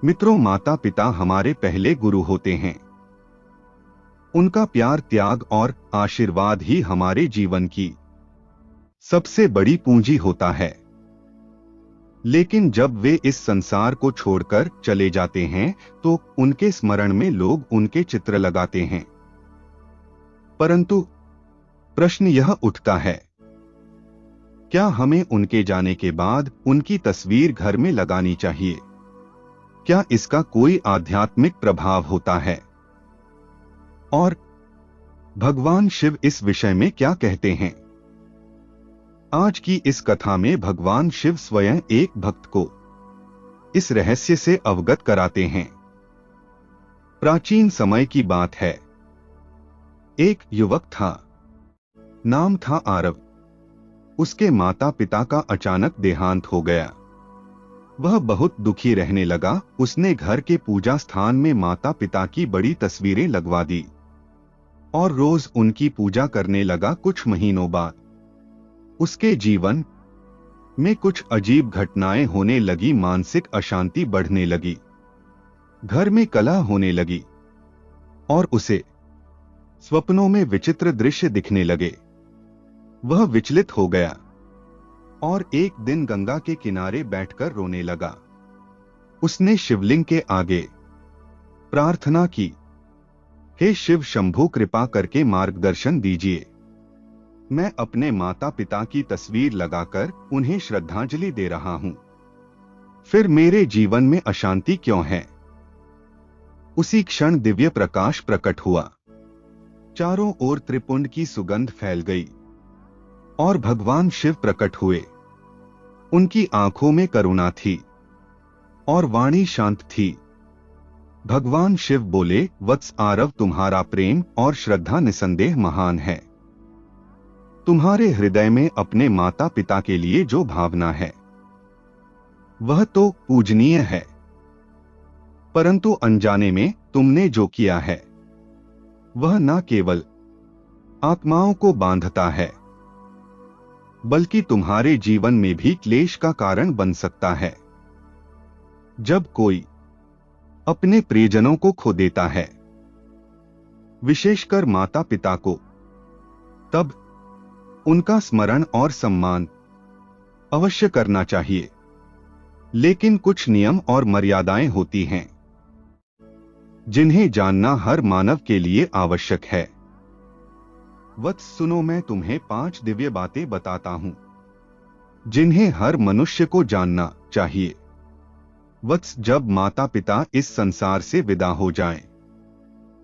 मित्रों, माता पिता हमारे पहले गुरु होते हैं। उनका प्यार, त्याग और आशीर्वाद ही हमारे जीवन की सबसे बड़ी पूंजी होता है। लेकिन जब वे इस संसार को छोड़कर चले जाते हैं तो उनके स्मरण में लोग उनके चित्र लगाते हैं। परंतु प्रश्न यह उठता है, क्या हमें उनके जाने के बाद उनकी तस्वीर घर में लगानी चाहिए? क्या इसका कोई आध्यात्मिक प्रभाव होता है? और भगवान शिव इस विषय में क्या कहते हैं? आज की इस कथा में भगवान शिव स्वयं एक भक्त को इस रहस्य से अवगत कराते हैं। प्राचीन समय की बात है। एक युवक था, नाम था आरव। उसके माता पिता का अचानक देहांत हो गया। वह बहुत दुखी रहने लगा। उसने घर के पूजा स्थान में माता पिता की बड़ी तस्वीरें लगवा दी और रोज उनकी पूजा करने लगा। कुछ महीनों बाद उसके जीवन में कुछ अजीब घटनाएं होने लगी। मानसिक अशांति बढ़ने लगी, घर में कलह होने लगी और उसे स्वप्नों में विचित्र दृश्य दिखने लगे। वह विचलित हो गया और एक दिन गंगा के किनारे बैठकर रोने लगा। उसने शिवलिंग के आगे प्रार्थना की, हे शिव शंभु, कृपा करके मार्गदर्शन दीजिए। मैं अपने माता पिता की तस्वीर लगाकर उन्हें श्रद्धांजलि दे रहा हूं, फिर मेरे जीवन में अशांति क्यों है? उसी क्षण दिव्य प्रकाश प्रकट हुआ। चारों ओर त्रिपुंड की सुगंध फैल गई और भगवान शिव प्रकट हुए। उनकी आंखों में करुणा थी और वाणी शांत थी। भगवान शिव बोले, वत्स आरव, तुम्हारा प्रेम और श्रद्धा निसंदेह महान है। तुम्हारे हृदय में अपने माता पिता के लिए जो भावना है वह तो पूजनीय है, परंतु अनजाने में तुमने जो किया है वह न केवल आत्माओं को बांधता है बल्कि तुम्हारे जीवन में भी क्लेश का कारण बन सकता है। जब कोई अपने प्रियजनों को खो देता है, विशेषकर माता पिता को, तब उनका स्मरण और सम्मान अवश्य करना चाहिए। लेकिन कुछ नियम और मर्यादाएं होती हैं जिन्हें जानना हर मानव के लिए आवश्यक है। वत्स सुनो, मैं तुम्हें 5 दिव्य बातें बताता हूं जिन्हें हर मनुष्य को जानना चाहिए। वत्स, जब माता पिता इस संसार से विदा हो जाएं,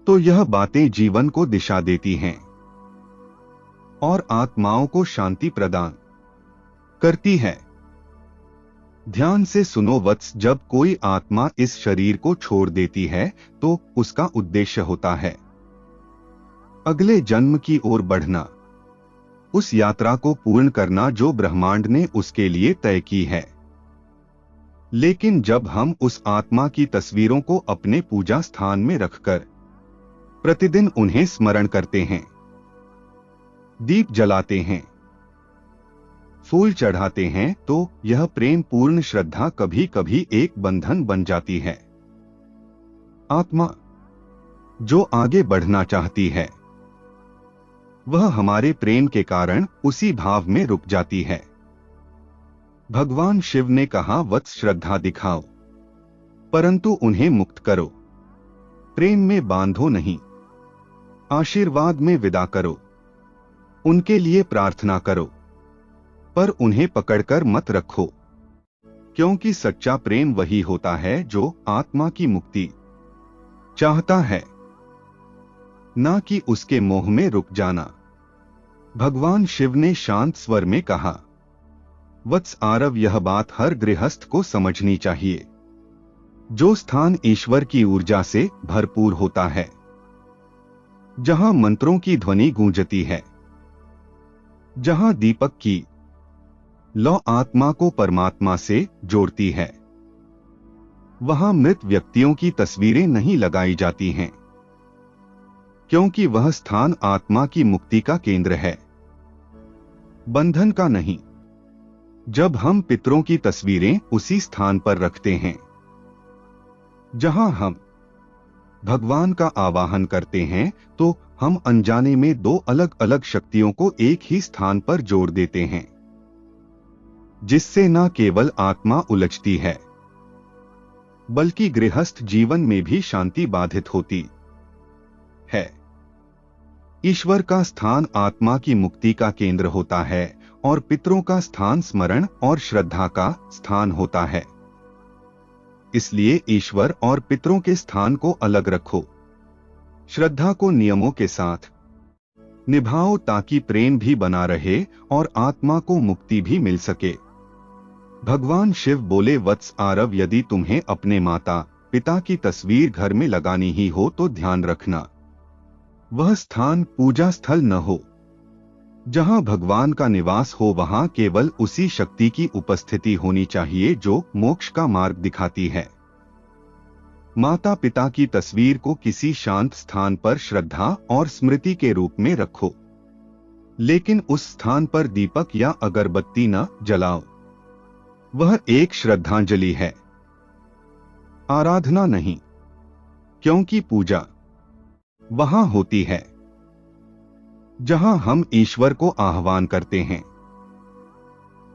तो यह बातें जीवन को दिशा देती हैं और आत्माओं को शांति प्रदान करती है। ध्यान से सुनो वत्स, जब कोई आत्मा इस शरीर को छोड़ देती है तो उसका उद्देश्य होता है अगले जन्म की ओर बढ़ना, उस यात्रा को पूर्ण करना जो ब्रह्मांड ने उसके लिए तय की है। लेकिन जब हम उस आत्मा की तस्वीरों को अपने पूजा स्थान में रखकर प्रतिदिन उन्हें स्मरण करते हैं, दीप जलाते हैं, फूल चढ़ाते हैं, तो यह प्रेम पूर्ण श्रद्धा कभी कभी एक बंधन बन जाती है। आत्मा जो आगे बढ़ना चाहती है वह हमारे प्रेम के कारण उसी भाव में रुक जाती है। भगवान शिव ने कहा, वत्स, श्रद्धा दिखाओ परंतु उन्हें मुक्त करो। प्रेम में बांधो नहीं, आशीर्वाद में विदा करो। उनके लिए प्रार्थना करो पर उन्हें पकड़कर मत रखो, क्योंकि सच्चा प्रेम वही होता है जो आत्मा की मुक्ति चाहता है, ना कि उसके मोह में रुक जाना। भगवान शिव ने शांत स्वर में कहा, वत्स आरव, यह बात हर गृहस्थ को समझनी चाहिए। जो स्थान ईश्वर की ऊर्जा से भरपूर होता है, जहां मंत्रों की ध्वनि गूंजती है, जहां दीपक की लौ आत्मा को परमात्मा से जोड़ती है, वहां मृत व्यक्तियों की तस्वीरें नहीं लगाई जाती हैं, क्योंकि वह स्थान आत्मा की मुक्ति का केंद्र है, बंधन का नहीं। जब हम पितरों की तस्वीरें उसी स्थान पर रखते हैं जहां हम भगवान का आवाहन करते हैं तो हम अनजाने में दो अलग अलग शक्तियों को एक ही स्थान पर जोड़ देते हैं, जिससे न केवल आत्मा उलझती है बल्कि गृहस्थ जीवन में भी शांति बाधित होती है। ईश्वर का स्थान आत्मा की मुक्ति का केंद्र होता है और पितरों का स्थान स्मरण और श्रद्धा का स्थान होता है। इसलिए ईश्वर और पितरों के स्थान को अलग रखो, श्रद्धा को नियमों के साथ निभाओ ताकि प्रेम भी बना रहे और आत्मा को मुक्ति भी मिल सके। भगवान शिव बोले, वत्स आरव, यदि तुम्हें अपने माता पिता की तस्वीर घर में लगानी ही हो तो ध्यान रखना वह स्थान पूजा स्थल न हो। जहां भगवान का निवास हो वहां केवल उसी शक्ति की उपस्थिति होनी चाहिए जो मोक्ष का मार्ग दिखाती है। माता पिता की तस्वीर को किसी शांत स्थान पर श्रद्धा और स्मृति के रूप में रखो, लेकिन उस स्थान पर दीपक या अगरबत्ती न जलाओ। वह एक श्रद्धांजलि है, आराधना नहीं, क्योंकि पूजा वहां होती है जहां हम ईश्वर को आह्वान करते हैं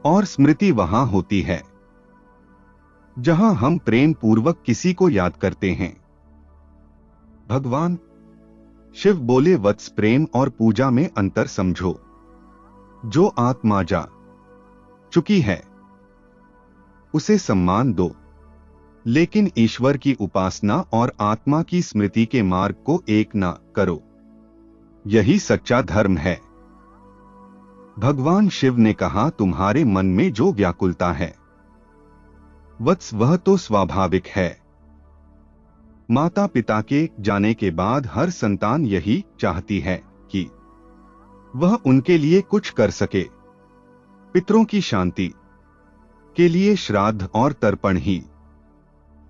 और स्मृति वहां होती है जहां हम प्रेम पूर्वक किसी को याद करते हैं। भगवान शिव बोले, वत्स, प्रेम और पूजा में अंतर समझो। जो आत्मा जा चुकी है उसे सम्मान दो, लेकिन ईश्वर की उपासना और आत्मा की स्मृति के मार्ग को एक न करो। यही सच्चा धर्म है। भगवान शिव ने कहा, तुम्हारे मन में जो व्याकुलता है वत्स वह तो स्वाभाविक है। माता पिता के जाने के बाद हर संतान यही चाहती है कि वह उनके लिए कुछ कर सके। पितरों की शांति के लिए श्राद्ध और तर्पण ही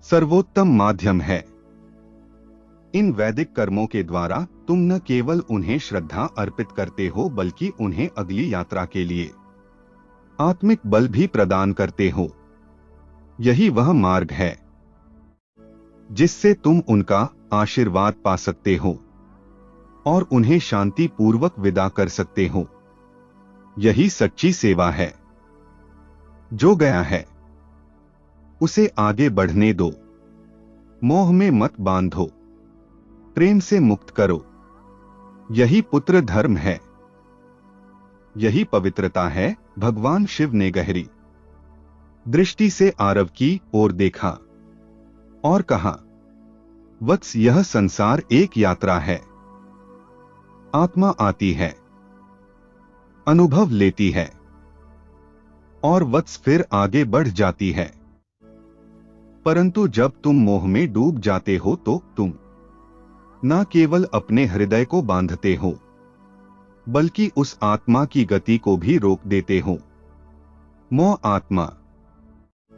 सर्वोत्तम माध्यम है। इन वैदिक कर्मों के द्वारा तुम न केवल उन्हें श्रद्धा अर्पित करते हो बल्कि उन्हें अगली यात्रा के लिए आत्मिक बल भी प्रदान करते हो। यही वह मार्ग है जिससे तुम उनका आशीर्वाद पा सकते हो और उन्हें शांति पूर्वक विदा कर सकते हो। यही सच्ची सेवा है। जो गया है उसे आगे बढ़ने दो, मोह में मत बांधो, प्रेम से मुक्त करो। यही पुत्र धर्म है, यही पवित्रता है। भगवान शिव ने गहरी दृष्टि से आरव की ओर देखा और कहा, वत्स, यह संसार एक यात्रा है। आत्मा आती है, अनुभव लेती है और वत्स फिर आगे बढ़ जाती है। परंतु जब तुम मोह में डूब जाते हो तो तुम न केवल अपने हृदय को बांधते हो बल्कि उस आत्मा की गति को भी रोक देते हो। मोह आत्मा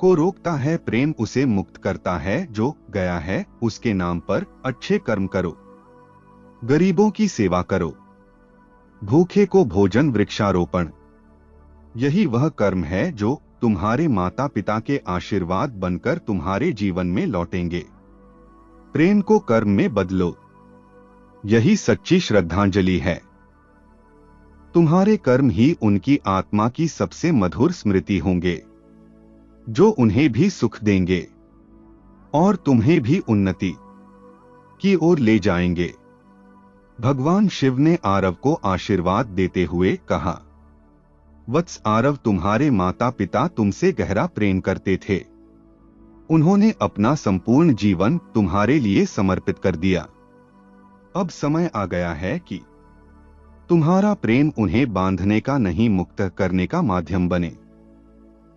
को रोकता है, प्रेम उसे मुक्त करता है। जो गया है उसके नाम पर अच्छे कर्म करो, गरीबों की सेवा करो, भूखे को भोजन, वृक्षारोपण। यही वह कर्म है जो तुम्हारे माता पिता के आशीर्वाद बनकर तुम्हारे जीवन में लौटेंगे। प्रेम को कर्म में बदलो, यही सच्ची श्रद्धांजलि है। तुम्हारे कर्म ही उनकी आत्मा की सबसे मधुर स्मृति होंगे जो उन्हें भी सुख देंगे और तुम्हें भी उन्नति की ओर ले जाएंगे। भगवान शिव ने आरव को आशीर्वाद देते हुए कहा, वत्स आरव, तुम्हारे माता पिता तुमसे गहरा प्रेम करते थे। उन्होंने अपना संपूर्ण जीवन तुम्हारे लिए समर्पित कर दिया। अब समय आ गया है कि तुम्हारा प्रेम उन्हें बांधने का नहीं, मुक्त करने का माध्यम बने।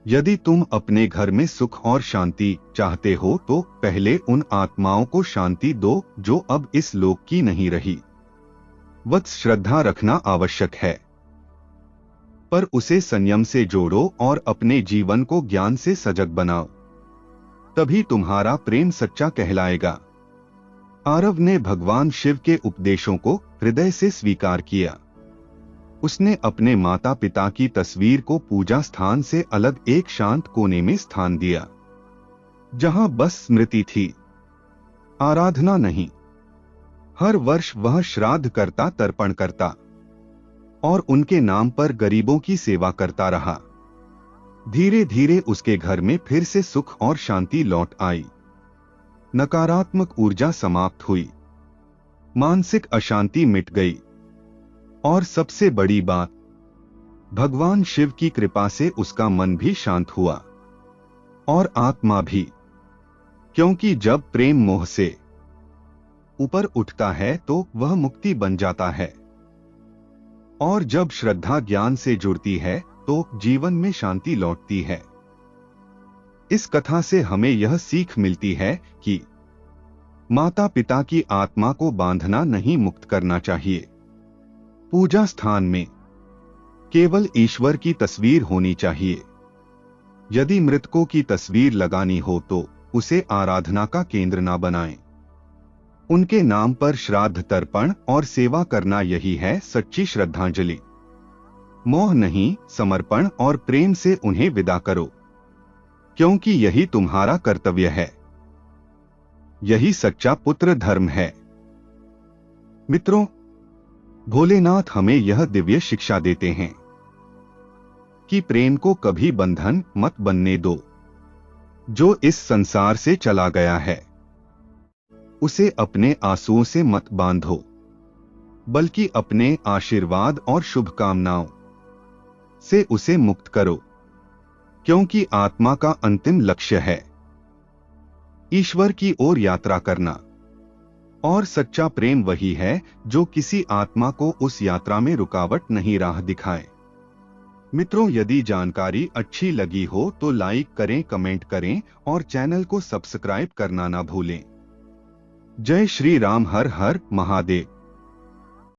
यदि तुम अपने घर में सुख और शांति चाहते हो तो पहले उन आत्माओं को शांति दो जो अब इस लोक की नहीं रही। वत्स, श्रद्धा रखना आवश्यक है, पर उसे संयम से जोड़ो और अपने जीवन को ज्ञान से सजग बनाओ। तभी तुम्हारा प्रेम सच्चा कहलाएगा। आरव ने भगवान शिव के उपदेशों को हृदय से स्वीकार किया। उसने अपने माता पिता की तस्वीर को पूजा स्थान से अलग एक शांत कोने में स्थान दिया, जहां बस स्मृति थी आराधना नहीं। हर वर्ष वह श्राद्ध करता, तर्पण करता और उनके नाम पर गरीबों की सेवा करता रहा। धीरे धीरे उसके घर में फिर से सुख और शांति लौट आई। नकारात्मक ऊर्जा समाप्त हुई, मानसिक अशांति मिट गई और सबसे बड़ी बात, भगवान शिव की कृपा से उसका मन भी शांत हुआ और आत्मा भी। क्योंकि जब प्रेम मोह से ऊपर उठता है तो वह मुक्ति बन जाता है, और जब श्रद्धा ज्ञान से जुड़ती है तो जीवन में शांति लौटती है। इस कथा से हमें यह सीख मिलती है कि माता पिता की आत्मा को बांधना नहीं, मुक्त करना चाहिए। पूजा स्थान में केवल ईश्वर की तस्वीर होनी चाहिए। यदि मृतकों की तस्वीर लगानी हो तो उसे आराधना का केंद्र न बनाएं। उनके नाम पर श्राद्ध, तर्पण और सेवा करना, यही है सच्ची श्रद्धांजलि। मोह नहीं, समर्पण और प्रेम से उन्हें विदा करो, क्योंकि यही तुम्हारा कर्तव्य है। यही सच्चा पुत्र धर्म है। मित्रों, भोलेनाथ हमें यह दिव्य शिक्षा देते हैं कि प्रेम को कभी बंधन मत बनने दो। जो इस संसार से चला गया है उसे अपने आंसुओं से मत बांधो, बल्कि अपने आशीर्वाद और शुभकामनाओं से उसे मुक्त करो, क्योंकि आत्मा का अंतिम लक्ष्य है ईश्वर की ओर यात्रा करना। और सच्चा प्रेम वही है जो किसी आत्मा को उस यात्रा में रुकावट नहीं राह दिखाए। मित्रों, यदि जानकारी अच्छी लगी हो तो लाइक करें, कमेंट करें और चैनल को सब्सक्राइब करना ना भूलें। जय श्री राम। हर हर महादेव।